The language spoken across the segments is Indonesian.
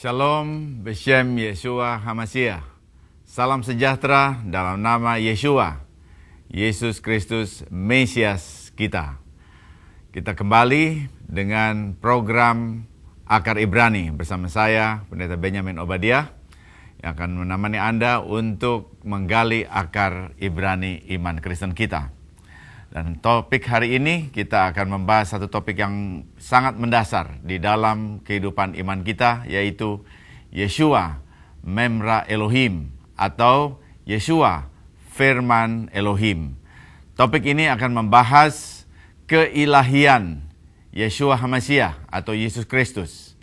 Shalom, Beshem Yeshua HaMashiach. Salam sejahtera dalam nama Yeshua, Yesus Kristus, Mesias kita. Kita kembali dengan program Akar Ibrani bersama saya, Pendeta Benyamin Obadiah, yang akan menemani Anda untuk menggali akar Ibrani iman Kristen kita. Dan topik hari ini kita akan membahas satu topik yang sangat mendasar di dalam kehidupan iman kita, yaitu Yeshua, Memra Elohim, atau Yeshua, Firman Elohim. Topik ini akan membahas keilahian Yeshua HaMashiach atau Yesus Kristus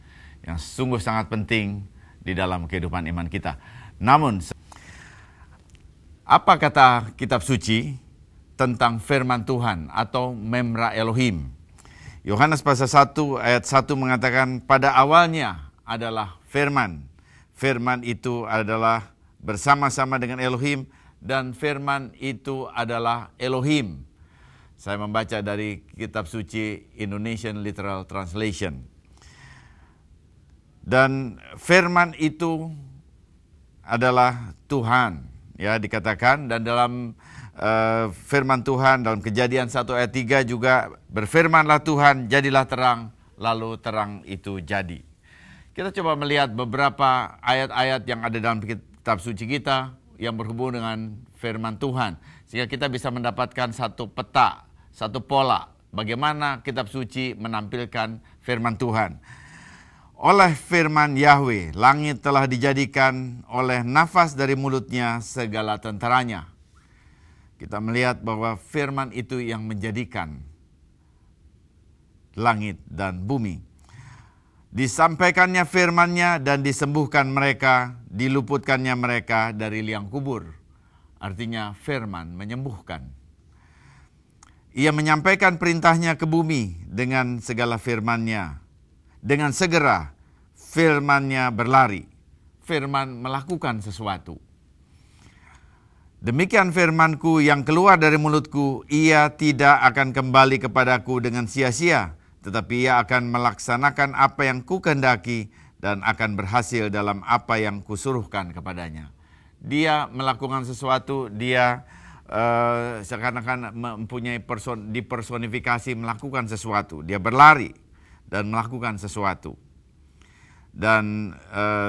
yang sungguh sangat penting di dalam kehidupan iman kita. Namun, apa kata kitab suci tentang firman Tuhan atau Memra Elohim? Yohanes pasal 1 ayat 1 mengatakan, pada awalnya adalah firman. Firman itu adalah bersama-sama dengan Elohim dan firman itu adalah Elohim. Saya membaca dari kitab suci Indonesian Literal Translation. Dan firman itu adalah Tuhan, ya dikatakan, dan dalam firman Tuhan dalam Kejadian 1 ayat 3 juga, berfirmanlah Tuhan, jadilah terang, lalu terang itu jadi. Kita coba melihat beberapa ayat-ayat yang ada dalam kitab suci kita yang berhubungan dengan firman Tuhan, sehingga kita bisa mendapatkan satu peta, satu pola bagaimana kitab suci menampilkan firman Tuhan. Oleh firman Yahweh, langit telah dijadikan, oleh nafas dari mulutnya segala tentaranya. Kita melihat bahwa firman itu yang menjadikan langit dan bumi. Disampaikannya firman-Nya dan disembuhkan mereka, diluputkannya mereka dari liang kubur. Artinya firman menyembuhkan. Ia menyampaikan perintahnya ke bumi dengan segala firman-Nya. Dengan segera firman-Nya berlari. Firman melakukan sesuatu. Demikian firman-Ku yang keluar dari mulut-Ku, ia tidak akan kembali kepadaku dengan sia-sia, tetapi ia akan melaksanakan apa yang Ku kehendaki dan akan berhasil dalam apa yang Kusuruhkan kepadanya. Dia melakukan sesuatu, dia seakan-akan mempunyai dipersonifikasi melakukan sesuatu. Dia berlari dan melakukan sesuatu. Dan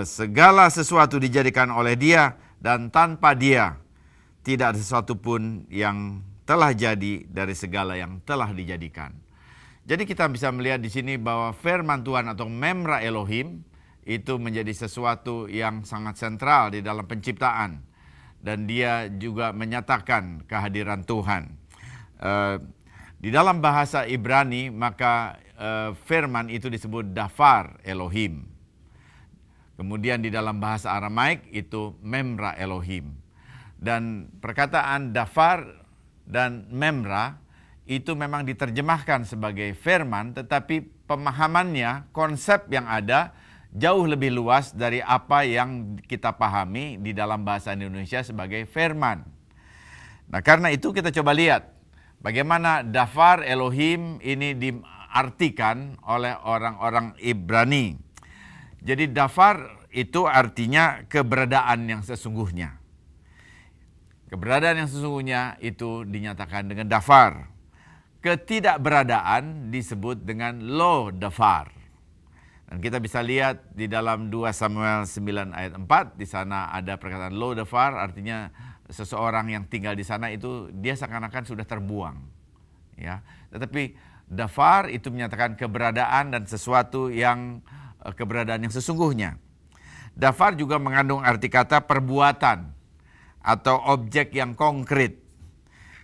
segala sesuatu dijadikan oleh Dia, dan tanpa Dia tidak ada sesuatu pun yang telah jadi dari segala yang telah dijadikan. Jadi kita bisa melihat di sini bahwa firman Tuhan atau Memra Elohim itu menjadi sesuatu yang sangat sentral di dalam penciptaan. Dan dia juga menyatakan kehadiran Tuhan. Di dalam bahasa Ibrani maka firman itu disebut Dafar Elohim. Kemudian di dalam bahasa Aramaik itu Memra Elohim. Dan perkataan Dafar dan Memra itu memang diterjemahkan sebagai firman, tetapi pemahamannya, konsep yang ada jauh lebih luas dari apa yang kita pahami di dalam bahasa Indonesia sebagai firman. Nah, karena itu kita coba lihat bagaimana Dafar Elohim ini diartikan oleh orang-orang Ibrani. Jadi Dafar itu artinya keberadaan yang sesungguhnya. Keberadaan yang sesungguhnya itu dinyatakan dengan Dafar. Ketidakberadaan disebut dengan Lo Dafar. Dan kita bisa lihat di dalam 2 Samuel 9 ayat 4, di sana ada perkataan Lo Dafar, artinya seseorang yang tinggal di sana itu dia seakan-akan sudah terbuang. Ya, tetapi Dafar itu menyatakan keberadaan dan sesuatu yang keberadaan yang sesungguhnya. Dafar juga mengandung arti kata perbuatan atau objek yang konkret.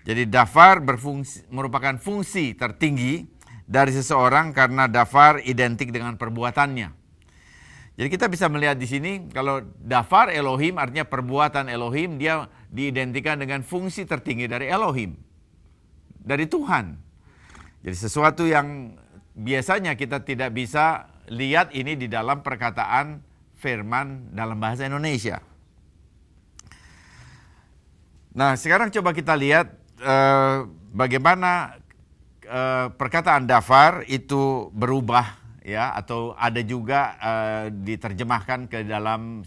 Jadi Dafar merupakan fungsi tertinggi dari seseorang karena Dafar identik dengan perbuatannya. Jadi kita bisa melihat di sini kalau Dafar Elohim artinya perbuatan Elohim, dia diidentikan dengan fungsi tertinggi dari Elohim, dari Tuhan. Jadi sesuatu yang biasanya kita tidak bisa lihat ini di dalam perkataan firman dalam bahasa Indonesia. Nah, sekarang coba kita lihat bagaimana perkataan Dafar itu berubah ya, atau ada juga diterjemahkan ke dalam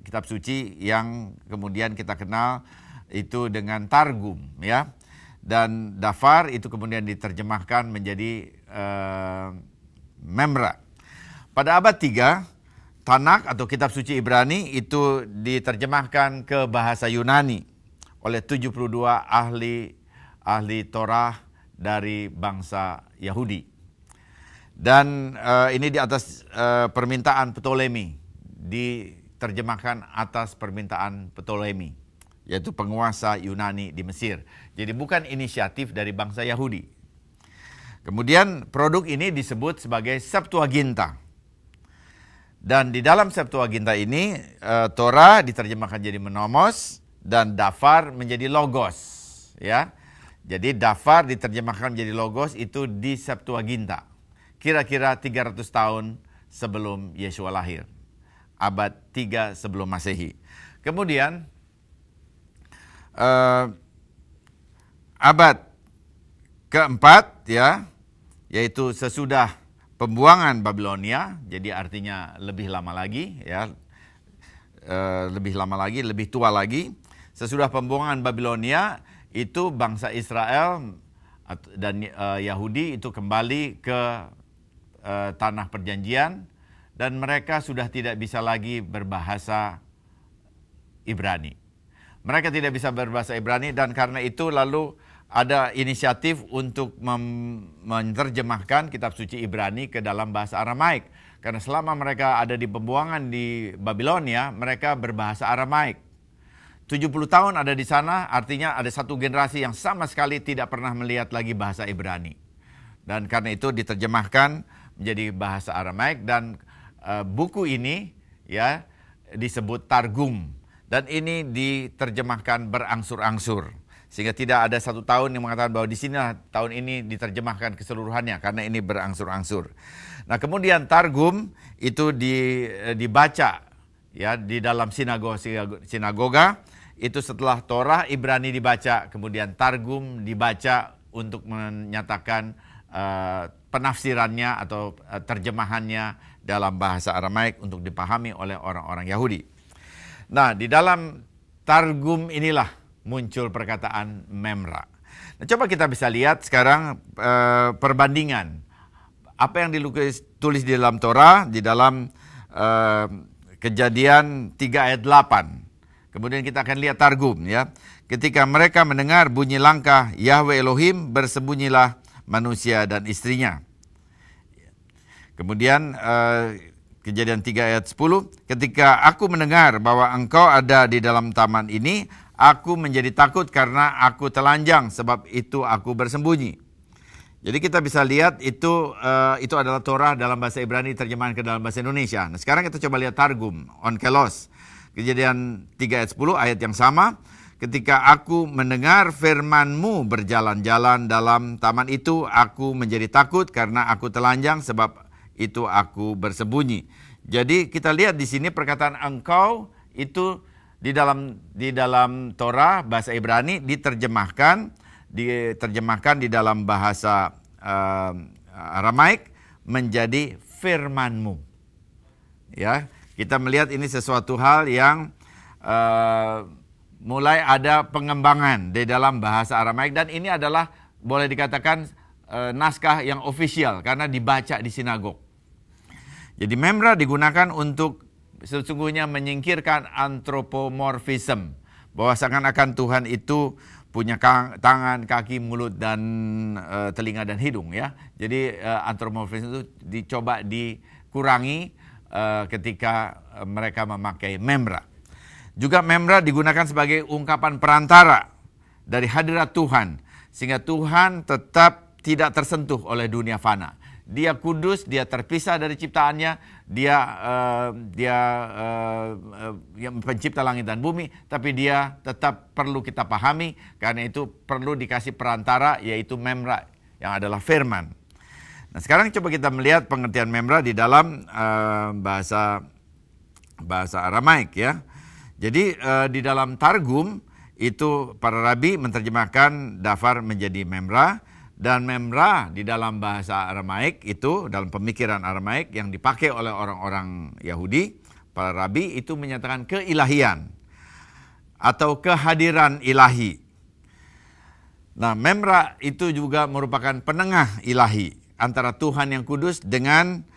kitab suci yang kemudian kita kenal itu dengan Targum, ya. Dan Dafar itu kemudian diterjemahkan menjadi Memra. Pada abad 3, Tanakh atau kitab suci Ibrani itu diterjemahkan ke bahasa Yunani oleh 72 ahli Torah dari bangsa Yahudi. Dan ini di atas permintaan Ptolemy, diterjemahkan atas permintaan Ptolemy, yaitu penguasa Yunani di Mesir. Jadi bukan inisiatif dari bangsa Yahudi. Kemudian produk ini disebut sebagai Septuaginta. Dan di dalam Septuaginta ini Torah diterjemahkan jadi Menomos dan Dafar menjadi Logos, ya. Jadi Dafar diterjemahkan menjadi Logos itu di Septuaginta. Kira-kira 300 tahun sebelum Yesua lahir. Abad 3 sebelum Masehi. Kemudian abad keempat, ya, yaitu sesudah pembuangan Babilonia, jadi artinya lebih lama lagi, ya, lebih tua lagi. Sesudah pembuangan Babilonia itu bangsa Israel dan Yahudi itu kembali ke tanah perjanjian dan mereka sudah tidak bisa lagi berbahasa Ibrani. Mereka tidak bisa berbahasa Ibrani dan karena itu lalu ada inisiatif untuk menerjemahkan kitab suci Ibrani ke dalam bahasa Aramaik. Karena selama mereka ada di pembuangan di Babilonia, mereka berbahasa Aramaik. 70 tahun ada di sana, artinya ada satu generasi yang sama sekali tidak pernah melihat lagi bahasa Ibrani. Dan karena itu diterjemahkan menjadi bahasa Aramaik dan buku ini, ya, disebut Targum. Dan ini diterjemahkan berangsur-angsur. Sehingga tidak ada satu tahun yang mengatakan bahwa di sini tahun ini diterjemahkan keseluruhannya. Karena ini berangsur-angsur. Nah kemudian Targum itu dibaca, ya, di dalam sinagoga. Itu setelah Torah Ibrani dibaca. Kemudian Targum dibaca untuk menyatakan penafsirannya atau terjemahannya dalam bahasa Aramaik untuk dipahami oleh orang-orang Yahudi. Nah, di dalam Targum inilah muncul perkataan Memra. Nah, coba kita bisa lihat sekarang perbandingan. Apa yang ditulis di dalam Torah, di dalam Kejadian 3 ayat 8. Kemudian kita akan lihat Targum, ya. Ketika mereka mendengar bunyi langkah Yahweh Elohim, bersembunyilah manusia dan istrinya. Kemudian Kejadian 3 ayat 10, ketika aku mendengar bahwa engkau ada di dalam taman ini, aku menjadi takut karena aku telanjang, sebab itu aku bersembunyi. Jadi kita bisa lihat itu adalah Torah dalam bahasa Ibrani terjemahan ke dalam bahasa Indonesia. Nah sekarang kita coba lihat Targum, Onkelos. Kejadian 3 ayat 10, ayat yang sama. Ketika aku mendengar firman-Mu berjalan-jalan dalam taman itu, aku menjadi takut karena aku telanjang, sebab itu aku bersembunyi. Jadi kita lihat di sini perkataan engkau itu di dalam Torah bahasa Ibrani diterjemahkan di dalam bahasa Aramaik menjadi firman-Mu. Ya, kita melihat ini sesuatu hal yang mulai ada pengembangan di dalam bahasa Aramaik dan ini adalah boleh dikatakan naskah yang ofisial karena dibaca di sinagog. Jadi Memra digunakan untuk sesungguhnya menyingkirkan antropomorfisme, bahwa seakan-akan Tuhan itu punya tangan, kaki, mulut, dan telinga dan hidung, ya. Jadi antropomorfisme itu dicoba dikurangi ketika mereka memakai Memra. Juga Memra digunakan sebagai ungkapan perantara dari hadirat Tuhan, sehingga Tuhan tetap tidak tersentuh oleh dunia fana. Dia kudus, dia terpisah dari ciptaannya, dia yang pencipta langit dan bumi, tapi dia tetap perlu kita pahami, karena itu perlu dikasih perantara, yaitu Memra, yang adalah firman. Nah sekarang coba kita melihat pengertian Memra di dalam bahasa Aramaik, ya. Jadi di dalam Targum itu para rabi menerjemahkan Dafar menjadi Memra, Dan memra di dalam bahasa Aramaik itu, dalam pemikiran Aramaik yang dipakai oleh orang-orang Yahudi, para rabi itu menyatakan keilahian atau kehadiran ilahi. Nah, memra itu juga merupakan penengah ilahi antara Tuhan yang kudus dengan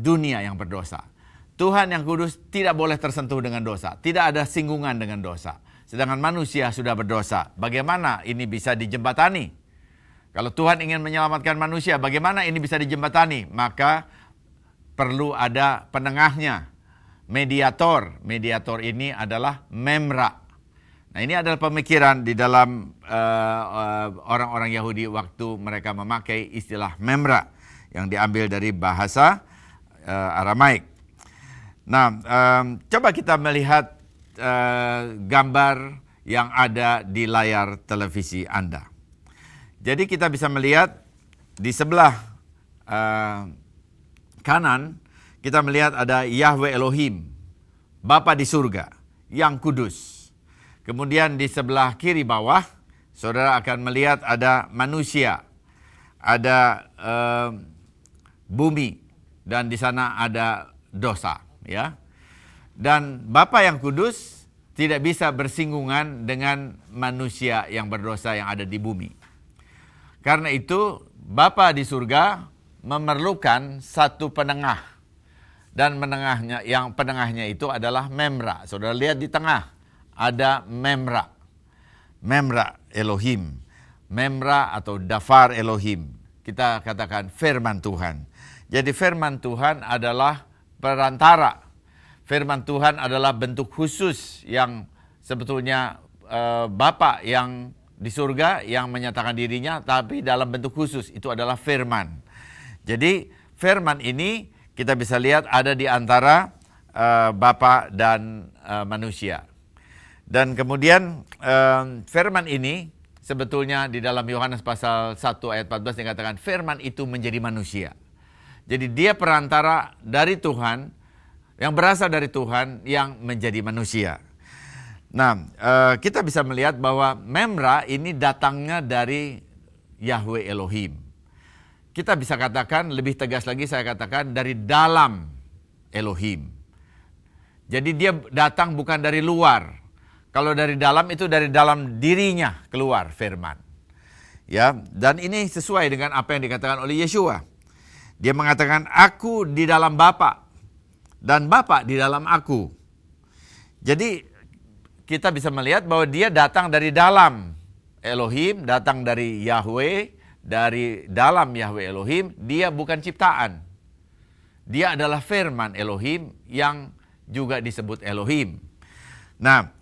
dunia yang berdosa. Tuhan yang kudus tidak boleh tersentuh dengan dosa, tidak ada singgungan dengan dosa. Sedangkan manusia sudah berdosa. Bagaimana ini bisa dijembatani? Kalau Tuhan ingin menyelamatkan manusia, bagaimana ini bisa dijembatani? Maka perlu ada penengahnya, mediator. Mediator ini adalah memra. Nah, ini adalah pemikiran di dalam orang-orang Yahudi waktu mereka memakai istilah memra yang diambil dari bahasa Aramaik. Nah, coba kita melihat gambar yang ada di layar televisi Anda. Jadi kita bisa melihat di sebelah kanan, kita melihat ada Yahweh Elohim, Bapa di surga, yang kudus. Kemudian di sebelah kiri bawah, saudara akan melihat ada manusia, ada bumi, dan di sana ada dosa, ya. Dan Bapa yang kudus tidak bisa bersinggungan dengan manusia yang berdosa yang ada di bumi. Karena itu Bapa di surga memerlukan satu penengah. Dan penengahnya itu adalah memra. Saudara lihat di tengah ada memra. Memra Elohim. Memra atau dafar Elohim. Kita katakan firman Tuhan. Jadi firman Tuhan adalah perantara. Firman Tuhan adalah bentuk khusus yang sebetulnya Bapa yang di surga yang menyatakan dirinya, tapi dalam bentuk khusus itu adalah firman. Jadi firman ini kita bisa lihat ada di antara Bapa dan manusia. Dan kemudian firman ini sebetulnya di dalam Yohanes pasal 1 ayat 14 dikatakan firman itu menjadi manusia. Jadi dia perantara dari Tuhan, yang berasal dari Tuhan yang menjadi manusia. Nah, kita bisa melihat bahwa memra ini datangnya dari Yahweh Elohim. Kita bisa katakan, lebih tegas lagi saya katakan, dari dalam Elohim. Jadi dia datang bukan dari luar. Kalau dari dalam itu dari dalam dirinya keluar firman. Ya, dan ini sesuai dengan apa yang dikatakan oleh Yeshua. Dia mengatakan, aku di dalam Bapa dan Bapa di dalam aku. Jadi kita bisa melihat bahwa dia datang dari dalam Elohim, datang dari Yahweh, dari dalam Yahweh Elohim. Dia bukan ciptaan. Dia adalah firman Elohim yang juga disebut Elohim. Nah,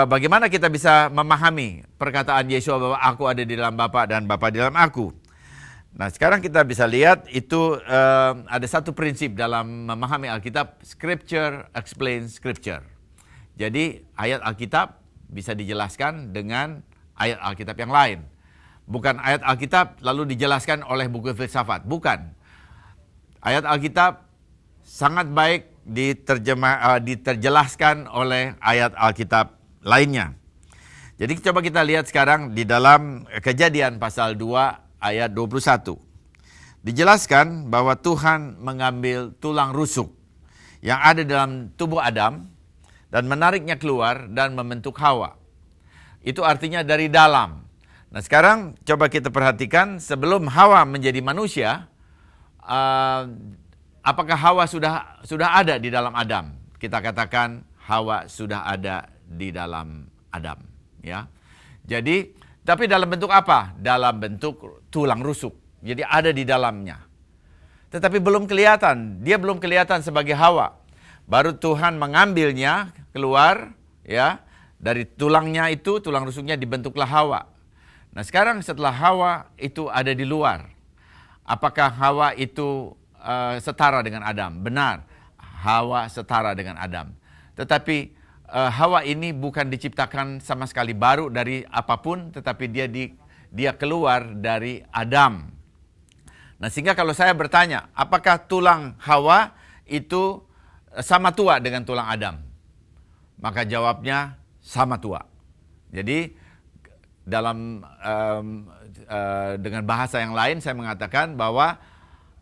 bagaimana kita bisa memahami perkataan Yeshua bahwa aku ada di dalam Bapa dan Bapa di dalam aku? Nah, sekarang kita bisa lihat itu ada satu prinsip dalam memahami Alkitab, Scripture explains Scripture. Jadi ayat Alkitab bisa dijelaskan dengan ayat Alkitab yang lain. Bukan ayat Alkitab lalu dijelaskan oleh buku filsafat, bukan. Ayat Alkitab sangat baik diterjelaskan oleh ayat Alkitab lainnya. Jadi coba kita lihat sekarang di dalam Kejadian pasal 2 ayat 21. Dijelaskan bahwa Tuhan mengambil tulang rusuk yang ada dalam tubuh Adam dan menariknya keluar dan membentuk Hawa. Itu artinya dari dalam. Nah, sekarang coba kita perhatikan sebelum Hawa menjadi manusia, apakah Hawa sudah ada di dalam Adam? Kita katakan Hawa sudah ada di dalam Adam, ya. Jadi tapi dalam bentuk apa? Dalam bentuk tulang rusuk. Jadi ada di dalamnya. Tetapi belum kelihatan. Dia belum kelihatan sebagai Hawa. Baru Tuhan mengambilnya keluar, ya, dari tulangnya itu, tulang rusuknya dibentuklah Hawa. Nah, sekarang setelah Hawa itu ada di luar. Apakah Hawa itu setara dengan Adam? Benar. Hawa setara dengan Adam. Tetapi Hawa ini bukan diciptakan sama sekali baru dari apapun, tetapi dia keluar dari Adam. Nah, sehingga kalau saya bertanya, apakah tulang Hawa itu sama tua dengan tulang Adam? Maka jawabnya sama tua. Jadi dengan bahasa yang lain saya mengatakan bahwa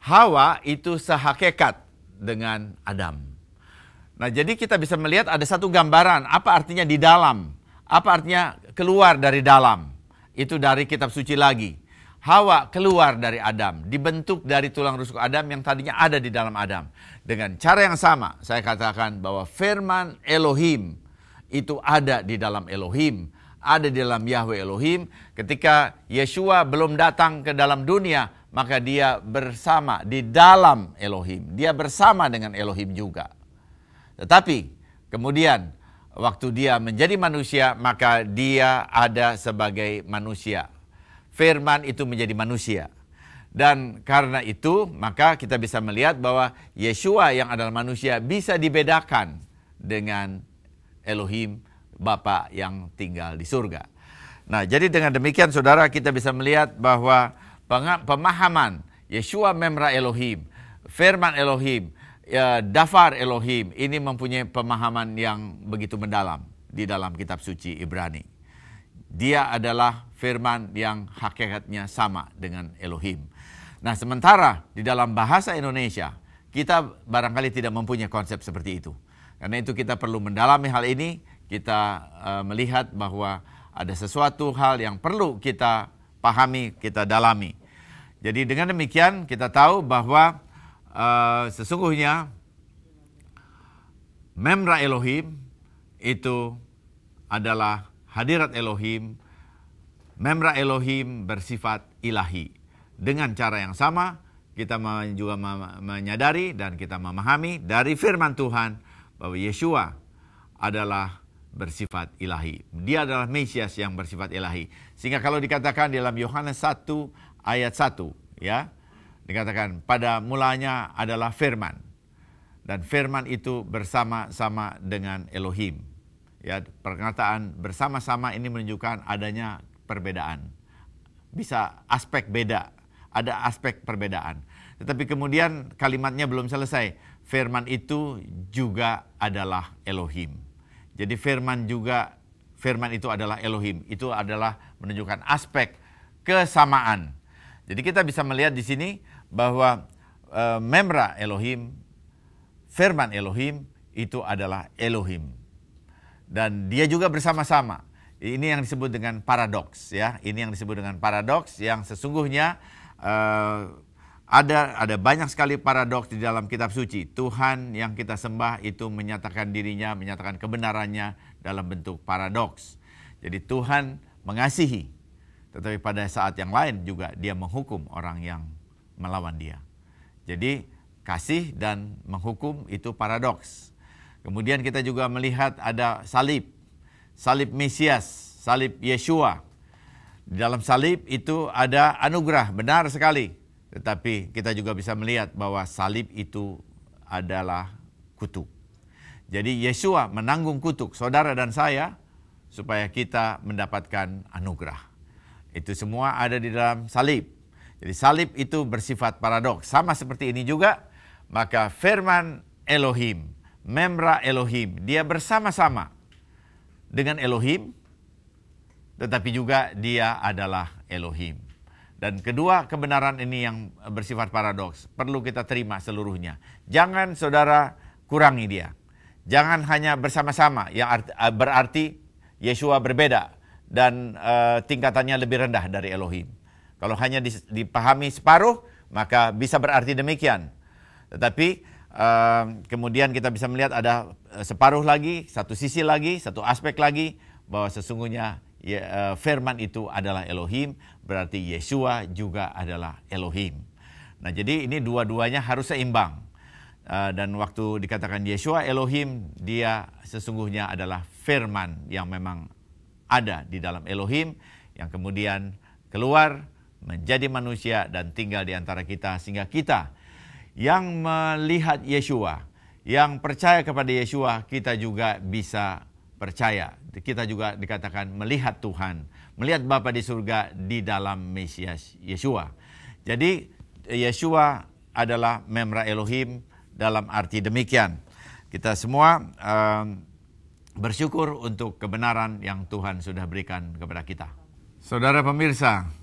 Hawa itu sehakikat dengan Adam. Nah, jadi kita bisa melihat ada satu gambaran apa artinya di dalam, apa artinya keluar dari dalam. Itu dari kitab suci lagi. Hawa keluar dari Adam, dibentuk dari tulang rusuk Adam yang tadinya ada di dalam Adam. Dengan cara yang sama, saya katakan bahwa firman Elohim itu ada di dalam Elohim, ada di dalam Yahweh Elohim. Ketika Yeshua belum datang ke dalam dunia, maka dia bersama di dalam Elohim. Dia bersama dengan Elohim juga. Tetapi kemudian waktu dia menjadi manusia, maka dia ada sebagai manusia. Firman itu menjadi manusia. Dan karena itu, maka kita bisa melihat bahwa Yeshua yang adalah manusia bisa dibedakan dengan Elohim, Bapa yang tinggal di surga. Nah, jadi dengan demikian saudara kita bisa melihat bahwa pemahaman Yeshua Memra Elohim, firman Elohim, Dafar Elohim, ini mempunyai pemahaman yang begitu mendalam di dalam kitab suci Ibrani. Dia adalah firman yang hakikatnya sama dengan Elohim. Nah, sementara di dalam bahasa Indonesia, kita barangkali tidak mempunyai konsep seperti itu. Karena itu kita perlu mendalami hal ini, kita melihat bahwa ada sesuatu hal yang perlu kita pahami, kita dalami. Jadi dengan demikian kita tahu bahwa sesungguhnya Memra Elohim itu adalah hadirat Elohim. Memra Elohim bersifat ilahi. Dengan cara yang sama, kita juga menyadari dan kita memahami dari firman Tuhan bahwa Yeshua adalah bersifat ilahi. Dia adalah Mesias yang bersifat ilahi. Sehingga kalau dikatakan dalam Yohanes 1 ayat 1, ya, dikatakan pada mulanya adalah firman. Dan firman itu bersama-sama dengan Elohim. Ya, perkataan bersama-sama ini menunjukkan adanya perbedaan. Bisa aspek beda, ada aspek perbedaan. Tetapi kemudian kalimatnya belum selesai. Firman itu juga adalah Elohim. Jadi firman itu adalah Elohim. Itu adalah menunjukkan aspek kesamaan. Jadi kita bisa melihat di sini bahwa Memra Elohim, firman Elohim itu adalah Elohim. Dan dia juga bersama-sama. Ini yang disebut dengan paradoks, ya. Ini yang disebut dengan paradoks yang sesungguhnya ada banyak sekali paradoks di dalam kitab suci. Tuhan yang kita sembah itu menyatakan dirinya, menyatakan kebenarannya dalam bentuk paradoks. Jadi Tuhan mengasihi, tetapi pada saat yang lain juga dia menghukum orang yang melawan dia. Jadi kasih dan menghukum itu paradoks. Kemudian kita juga melihat ada salib Mesias, salib Yeshua. Di dalam salib itu ada anugerah, benar sekali. Tetapi kita juga bisa melihat bahwa salib itu adalah kutuk. Jadi Yeshua menanggung kutuk saudara dan saya supaya kita mendapatkan anugerah. Itu semua ada di dalam salib. Jadi salib itu bersifat paradoks. Sama seperti ini juga, maka firman Elohim, Memra Elohim, dia bersama-sama dengan Elohim, tetapi juga dia adalah Elohim. Dan kedua kebenaran ini yang bersifat paradoks, perlu kita terima seluruhnya. Jangan saudara kurangi dia. Jangan hanya bersama-sama, yang berarti Yeshua berbeda dan tingkatannya lebih rendah dari Elohim. Kalau hanya dipahami separuh, maka bisa berarti demikian. Tetapi kemudian kita bisa melihat ada separuh lagi, satu sisi lagi, satu aspek lagi, bahwa sesungguhnya firman itu adalah Elohim, berarti Yeshua juga adalah Elohim. Nah, jadi ini dua-duanya harus seimbang. Dan waktu dikatakan Yeshua Elohim, dia sesungguhnya adalah firman yang memang ada di dalam Elohim, yang kemudian keluar menjadi manusia dan tinggal di antara kita, sehingga kita yang melihat Yeshua, yang percaya kepada Yeshua, kita juga bisa percaya. Kita juga dikatakan melihat Tuhan, melihat Bapa di surga di dalam Mesias Yeshua. Jadi Yeshua adalah Memra Elohim dalam arti demikian. Kita semua bersyukur untuk kebenaran yang Tuhan sudah berikan kepada kita. Saudara pemirsa,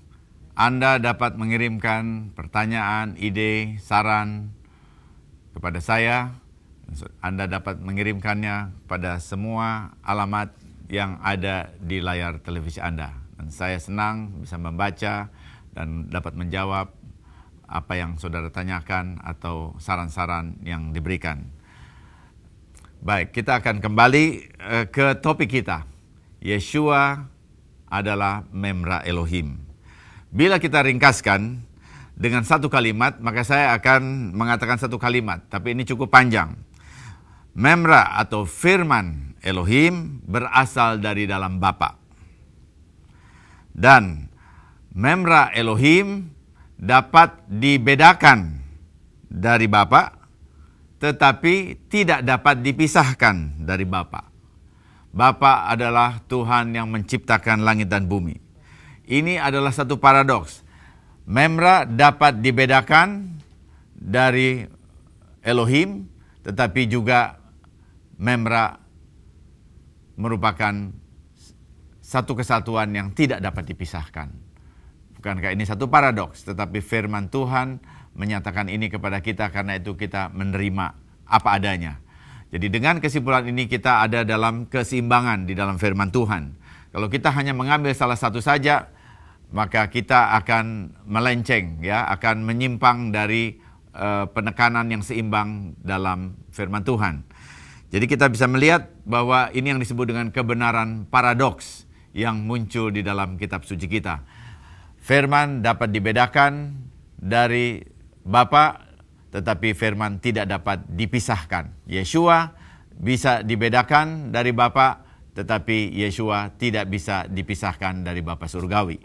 Anda dapat mengirimkan pertanyaan, ide, saran kepada saya. Anda dapat mengirimkannya pada semua alamat yang ada di layar televisi Anda. Dan saya senang bisa membaca dan dapat menjawab apa yang saudara tanyakan atau saran-saran yang diberikan. Baik, kita akan kembali ke topik kita. Yeshua adalah Memra Elohim. Bila kita ringkaskan dengan satu kalimat, maka saya akan mengatakan satu kalimat, tapi ini cukup panjang. Memra atau firman Elohim berasal dari dalam Bapa. Dan Memra Elohim dapat dibedakan dari Bapa, tetapi tidak dapat dipisahkan dari Bapa. Bapa adalah Tuhan yang menciptakan langit dan bumi. Ini adalah satu paradoks. Memra dapat dibedakan dari Elohim, tetapi juga Memra merupakan satu kesatuan yang tidak dapat dipisahkan. Bukankah ini satu paradoks? Tetapi firman Tuhan menyatakan ini kepada kita, karena itu kita menerima apa adanya. Jadi dengan kesimpulan ini kita ada dalam keseimbangan di dalam firman Tuhan. Kalau kita hanya mengambil salah satu saja, maka kita akan melenceng, ya, akan menyimpang dari penekanan yang seimbang dalam firman Tuhan. Jadi kita bisa melihat bahwa ini yang disebut dengan kebenaran paradoks yang muncul di dalam kitab suci kita. Firman dapat dibedakan dari Bapa, tetapi firman tidak dapat dipisahkan. Yeshua bisa dibedakan dari Bapa, tetapi Yeshua tidak bisa dipisahkan dari Bapa surgawi.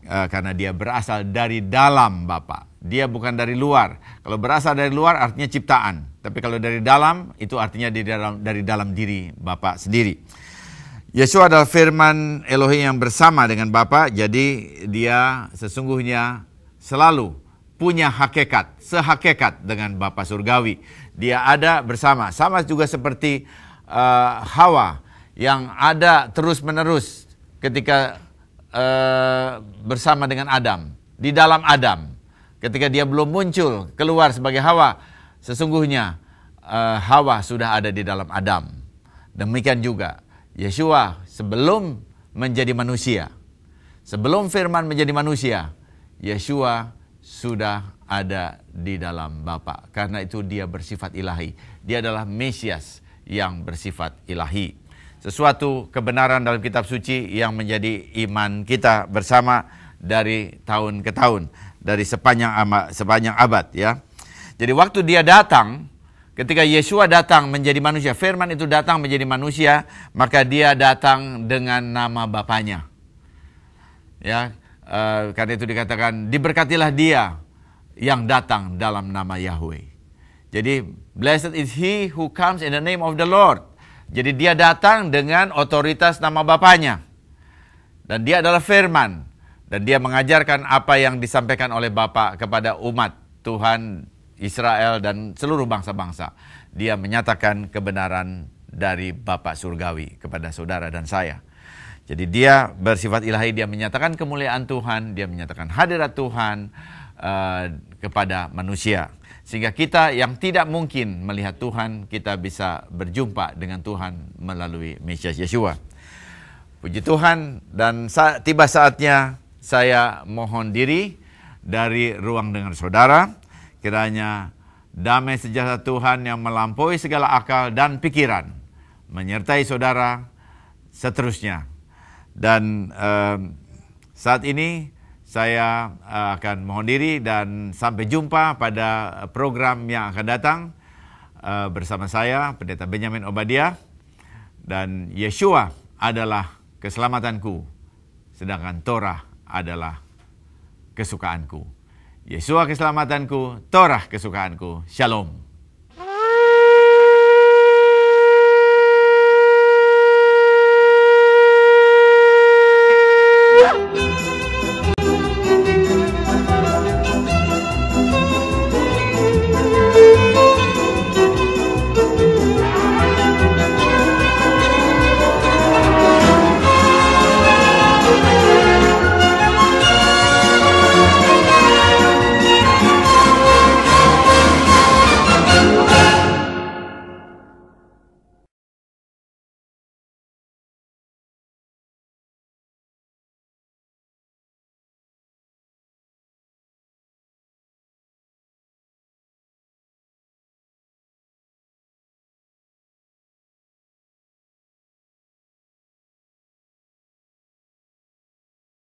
Karena dia berasal dari dalam Bapa. Dia bukan dari luar. Kalau berasal dari luar artinya ciptaan. Tapi kalau dari dalam, itu artinya dari dalam diri Bapa sendiri. Yeshua adalah firman Elohim yang bersama dengan Bapa. Jadi dia sesungguhnya selalu punya hakikat, sehakikat dengan Bapa surgawi. Dia ada bersama, sama juga seperti Hawa yang ada terus-menerus ketika bersama dengan Adam, di dalam Adam. Ketika dia belum muncul keluar sebagai Hawa, sesungguhnya Hawa sudah ada di dalam Adam. Demikian juga Yeshua sebelum menjadi manusia, sebelum firman menjadi manusia, Yeshua sudah ada di dalam Bapa. Karena itu dia bersifat ilahi. Dia adalah Mesias yang bersifat ilahi. Sesuatu kebenaran dalam kitab suci yang menjadi iman kita bersama dari tahun ke tahun, dari sepanjang abad, ya. Jadi waktu dia datang, ketika Yeshua datang menjadi manusia, firman itu datang menjadi manusia, maka dia datang dengan nama Bapanya. Ya, karena itu dikatakan, diberkatilah dia yang datang dalam nama Yahweh. Jadi, blessed is he who comes in the name of the Lord. Jadi dia datang dengan otoritas nama Bapanya. Dan dia adalah firman. Dan dia mengajarkan apa yang disampaikan oleh Bapa kepada umat Tuhan Israel dan seluruh bangsa-bangsa. Dia menyatakan kebenaran dari Bapa surgawi kepada saudara dan saya. Jadi dia bersifat ilahi, dia menyatakan kemuliaan Tuhan, dia menyatakan hadirat Tuhan kepada manusia. Sehingga kita yang tidak mungkin melihat Tuhan, kita bisa berjumpa dengan Tuhan melalui Mesias Yeshua. Puji Tuhan, dan tiba saatnya saya mohon diri dari ruang dengar saudara. Kiranya damai sejahtera Tuhan yang melampaui segala akal dan pikiran menyertai saudara seterusnya. Dan saat ini saya akan mohon diri dan sampai jumpa pada program yang akan datang bersama saya, Pendeta Benjamin Obadiah. Dan Yeshua adalah keselamatanku, sedangkan Torah adalah kesukaanku. Yeshua keselamatanku, Torah kesukaanku. Shalom.